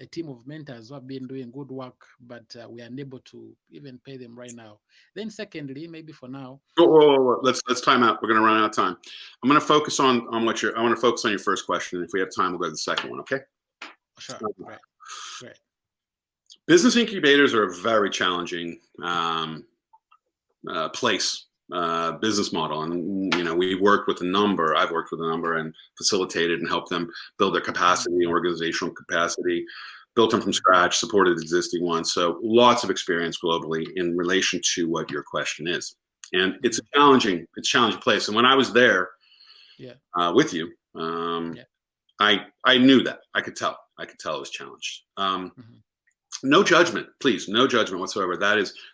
a team of mentors who have been doing good work, but we are unable to even pay them right now. Then secondly, maybe for now. Whoa. Let's time out. We're going to run out of time. I'm going to focus on I want to focus on your first question. If we have time, we'll go to the second one. Okay. Sure. Great. Business incubators are a very challenging business model, and I've worked with a number and facilitated and helped them build their capacity, organizational capacity, built them from scratch, supported existing ones. So lots of experience globally in relation to what your question is, and it's a challenging place. And when I was there with you, I knew that. I could tell it was challenged. No judgment, please. No judgment whatsoever.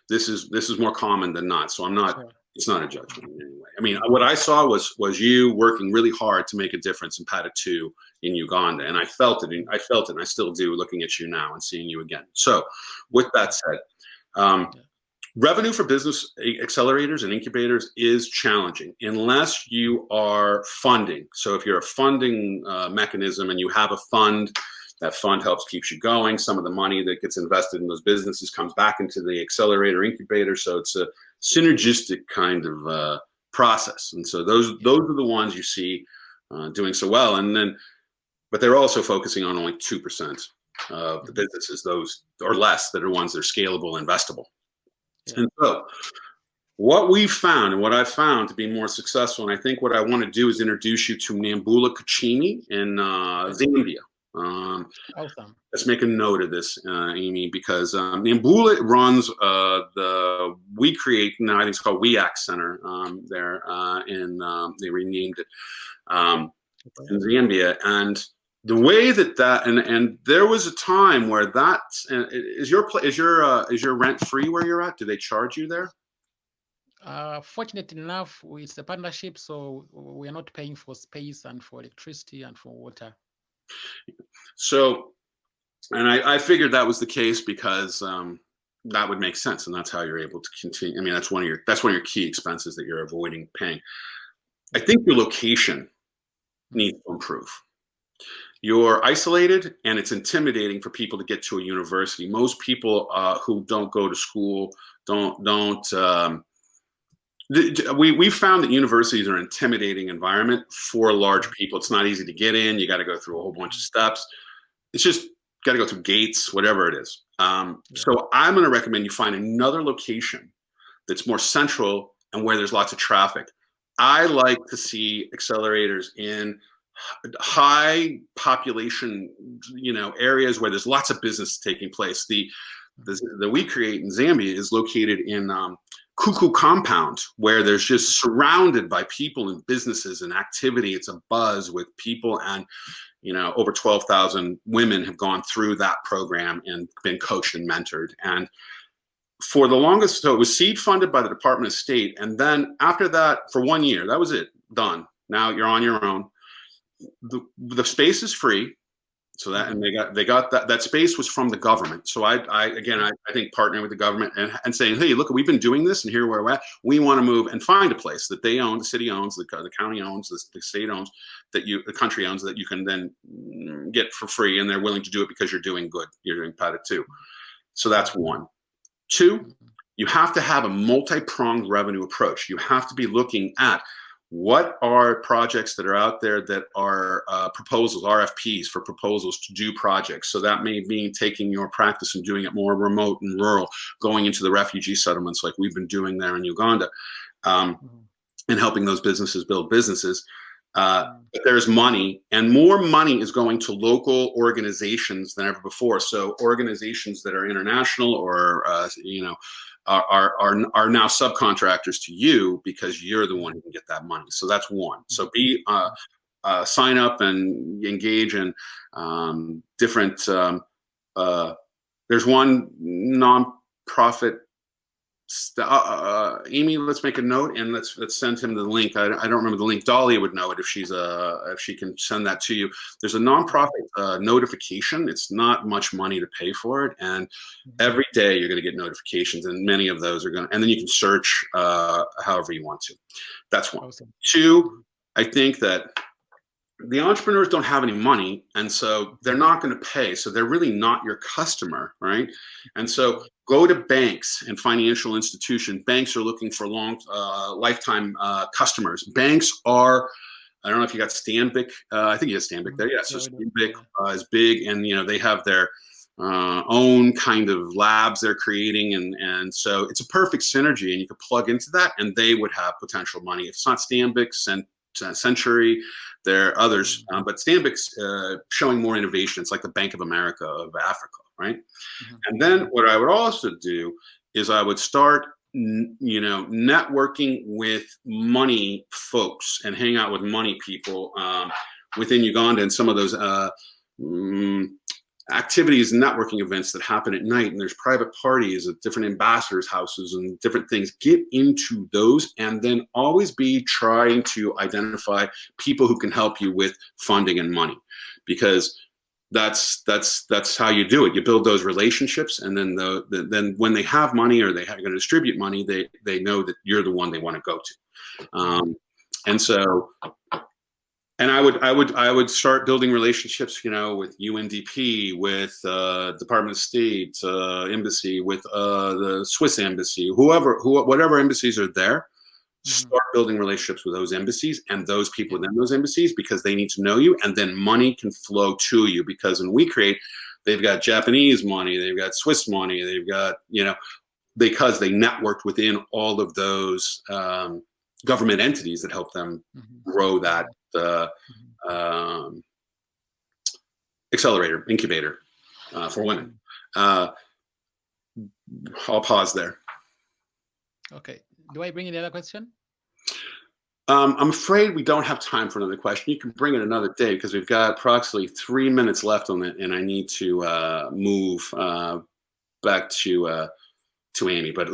This is more common than not. So I'm not. Sure. It's not a judgment in any way. I mean, what I saw was you working really hard to make a difference in PADITU in Uganda, and I felt it. And I still do, looking at you now and seeing you again. So, with that said, revenue for business accelerators and incubators is challenging unless you are funding. So, if you're a funding mechanism and you have a fund. That fund helps keeps you going. Some of the money that gets invested in those businesses comes back into the accelerator incubator. So it's a synergistic kind of process. And so those are the ones you see doing so well. But they're also focusing on only 2% of the businesses, those or less, that are ones that are scalable, investable. Yeah. And so what we found and what I've found to be more successful, and I think what I want to do is introduce you to Nambula Kuchini in Zambia. Awesome. Let's make a note of this, Amy, because Nambula runs We Create, now I think it's called WeAct Center there, they renamed it in Zambia. And the way that and there was a time where is your rent free where you're at? Do they charge you there? Fortunately enough, it's a partnership, so we are not paying for space and for electricity and for water. So, and I figured that was the case because that would make sense, and that's how you're able to continue. I mean, that's one of your key expenses that you're avoiding paying. I think your location needs to improve. You're isolated, and it's intimidating for people to get to a university. Most people who don't go to school we found that universities are an intimidating environment for large people. It's not easy to get in. You got to go through a whole bunch of steps. It's just got to go through gates, whatever it is. So I'm going to recommend you find another location that's more central and where there's lots of traffic. I like to see accelerators in high population, areas where there's lots of business taking place. The We Create in Zambia is located in Kuku compound, where there's just surrounded by people and businesses and activity. It's a buzz with people, and over 12,000 women have gone through that program and been coached and mentored. And for the longest, so it was seed funded by the Department of State, and then after that, for 1 year, that was it, done. Now you're on your own. The space is free. So that, and they got that space was from the government. So I think partnering with the government and saying, hey, look, we've been doing this, and here where we're at. We want to move and find a place that they own, the city owns, the county owns, the state owns, the country owns, that you can then get for free, and they're willing to do it because you're doing good. You're doing PADITU. So that's one. Two, you have to have a multi-pronged revenue approach. You have to be looking at what are projects that are out there that are proposals, RFPs for proposals to do projects. So that may mean taking your practice and doing it more remote and rural, going into the refugee settlements like we've been doing there in Uganda, and helping those businesses build businesses. But there's money, and more money is going to local organizations than ever before. So organizations that are international or are now subcontractors to you because you're the one who can get that money. So that's one. So sign up and engage in different. There's one nonprofit. Amy, let's make a note and let's send him the link. I don't remember the link. Dahlia would know it if she can send that to you. There's a nonprofit notification. It's not much money to pay for it, and every day you're going to get notifications, and many of those are going to. And then you can search however you want to. That's one. Awesome. Two, I think that the entrepreneurs don't have any money, and so they're not going to pay. So they're really not your customer, right? And so go to banks and financial institutions. Banks are looking for long, lifetime customers. Banks are, I don't know if you got Stanbic. I think you have Stanbic there. Yeah, so Stanbic is big, and they have their own kind of labs they're creating, and so it's a perfect synergy, and you could plug into that, and they would have potential money. If it's not Stanbic, Century, there are others, but Stanbic's showing more innovation. It's like the Bank of America of Africa, right? And then what I would also do is I would start, networking with money folks and hang out with money people within Uganda, and some of those activities and networking events that happen at night, and there's private parties at different ambassadors' houses and different things. Get into those, and then always be trying to identify people who can help you with funding and money, because that's how you do it. You build those relationships, and then then when they have money or they're going to distribute money, they know that you're the one they want to go to. And so. And I would start building relationships, with UNDP, with Department of State, embassy, with the Swiss embassy, whatever embassies are there. Start building relationships with those embassies and those people within those embassies, because they need to know you, and then money can flow to you. Because when we create, they've got Japanese money, they've got Swiss money, they've got because they networked within all of those government entities that help them grow that. Accelerator, incubator for women. I'll pause there. Okay. Do I bring in another question? I'm afraid we don't have time for another question. You can bring it another day, because we've got approximately 3 minutes left on it, and I need to move back to Amy. But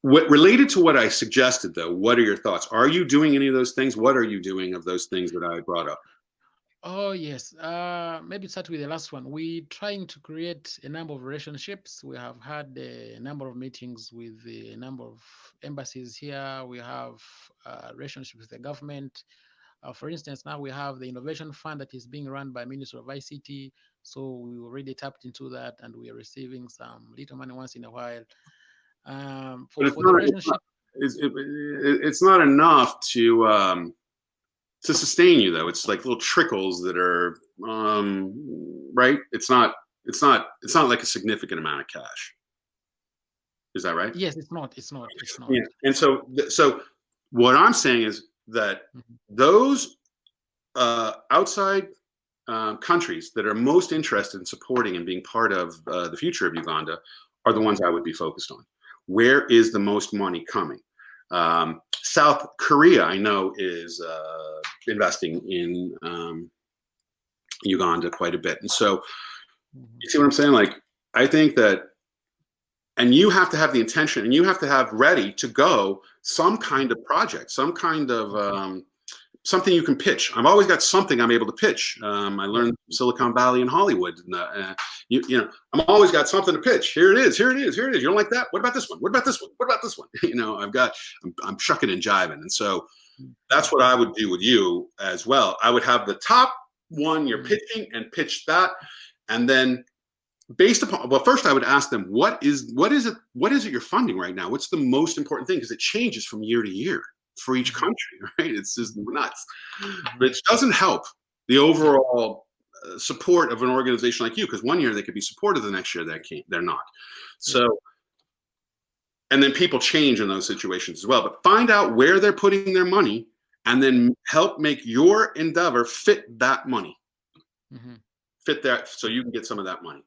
related to what I suggested, though, what are your thoughts? Are you doing any of those things? What are you doing of those things that I brought up? Oh, yes. Maybe start with the last one. We're trying to create a number of relationships. We have had a number of meetings with a number of embassies here. We have relationships with the government. For instance, now we have the Innovation Fund that is being run by Ministry of ICT. So we already tapped into that, and we are receiving some little money once in a while. For the relationship, it's not enough to sustain you, though. It's like little trickles that are right. It's not like a significant amount of cash. Is that right? Yes, it's not. Yeah. And so what I'm saying is that those outside countries that are most interested in supporting and being part of the future of Uganda are the ones I would be focused on. Where is the most money coming? South Korea, I know, is investing in Uganda quite a bit. And so, you see what I'm saying? Like, I think that, and you have to have the intention, and you have to have ready to go some kind of project, some kind of something you can pitch. I've always got something I'm able to pitch. I learned Silicon Valley and Hollywood. I'm always got something to pitch. Here it is. You don't like that? What about this one? What about this one? What about this one? I'm shucking and jiving. And so that's what I would do with you as well. I would have the top one you're pitching and pitch that. And then based upon, well, first I would ask them, what is it you're funding right now? What's the most important thing? Because it changes from year to year for each country, right? It's just nuts. But it doesn't help the overall support of an organization like you, because one year they could be supported, the next year they're not. So, and then people change in those situations as well. But find out where they're putting their money and then help make your endeavor fit that money. Fit that so you can get some of that money.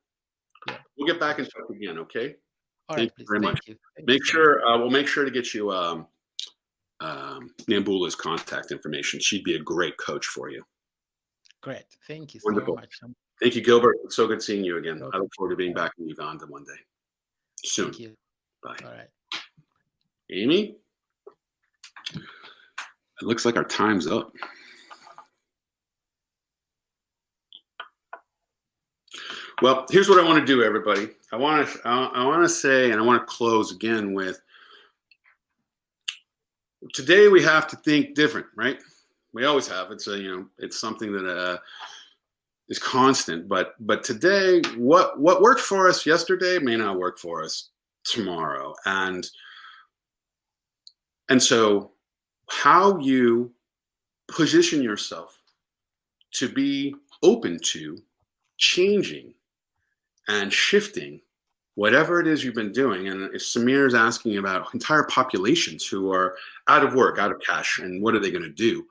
Yeah. We'll get back in touch again, okay? All Thank right, you please. very much. Thank you. Thank Make you so sure we'll make sure to get you Nambula's contact information. She'd be a great coach for you. Great. Thank you Wonderful. so much. Thank you, Gilbert. It's so good seeing you again. Okay. I look forward to being back in Uganda one day. Soon. Thank you. Bye. All right. Amy? It looks like our time's up. Well, here's what I want to do, everybody. I want to say, and I want to close again with, today we have to think different, right? We always have. It's it's something that is constant. But today, what worked for us yesterday may not work for us tomorrow, and so how you position yourself to be open to changing and shifting whatever it is you've been doing. And if Samir is asking about entire populations who are out of work, out of cash, and what are they going to do?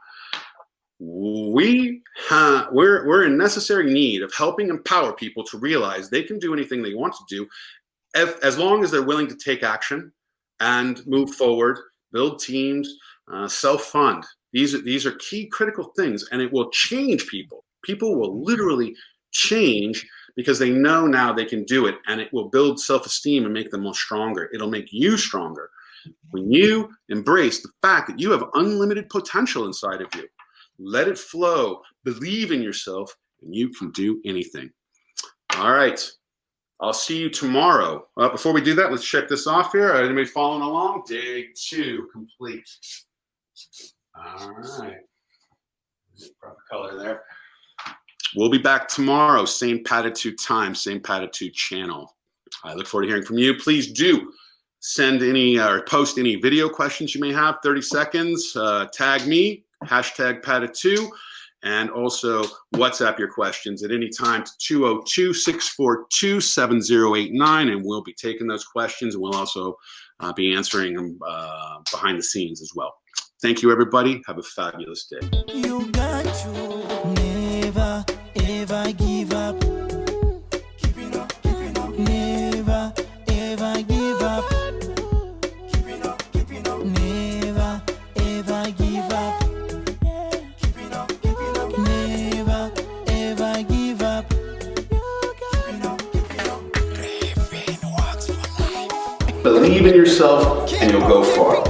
We're in necessary need of helping empower people to realize they can do anything they want to do as long as they're willing to take action and move forward, build teams, self-fund. These are key critical things, and it will change people. People will literally change because they know now they can do it, and it will build self-esteem and make them more stronger. It'll make you stronger. When you embrace the fact that you have unlimited potential inside of you, let it flow, believe in yourself, and you can do anything. All right. I'll see you tomorrow. Before we do that, let's check this off here. Anybody following along? Day 2 complete. All right. Proper color there. We'll be back tomorrow. Same PADITU time, same PADITU channel. I look forward to hearing from you. Please do send any or post any video questions you may have. 30 seconds. Tag me, hashtag PADITU. And also WhatsApp your questions at any time to 202-642-7089, and we'll be taking those questions, and we'll also be answering them behind the scenes as well. Thank you, everybody. Have a fabulous day. You got to never ever give up. Keep it up, never ever give up. Keep it up, never ever give up. Never ever give up. Believe in yourself, and you'll go far.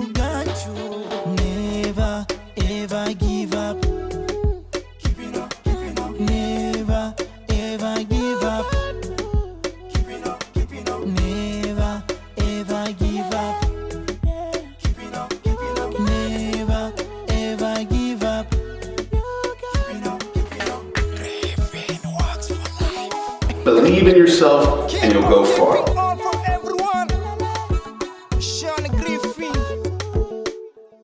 you got you. Never ever give up. Keep it up, keep it up. Never ever give up. Keep it up, keep it up. Never ever give up. Keep it up, keep it up. Never ever give up. Keep it up, keep it up. Believe in yourself and you'll go far.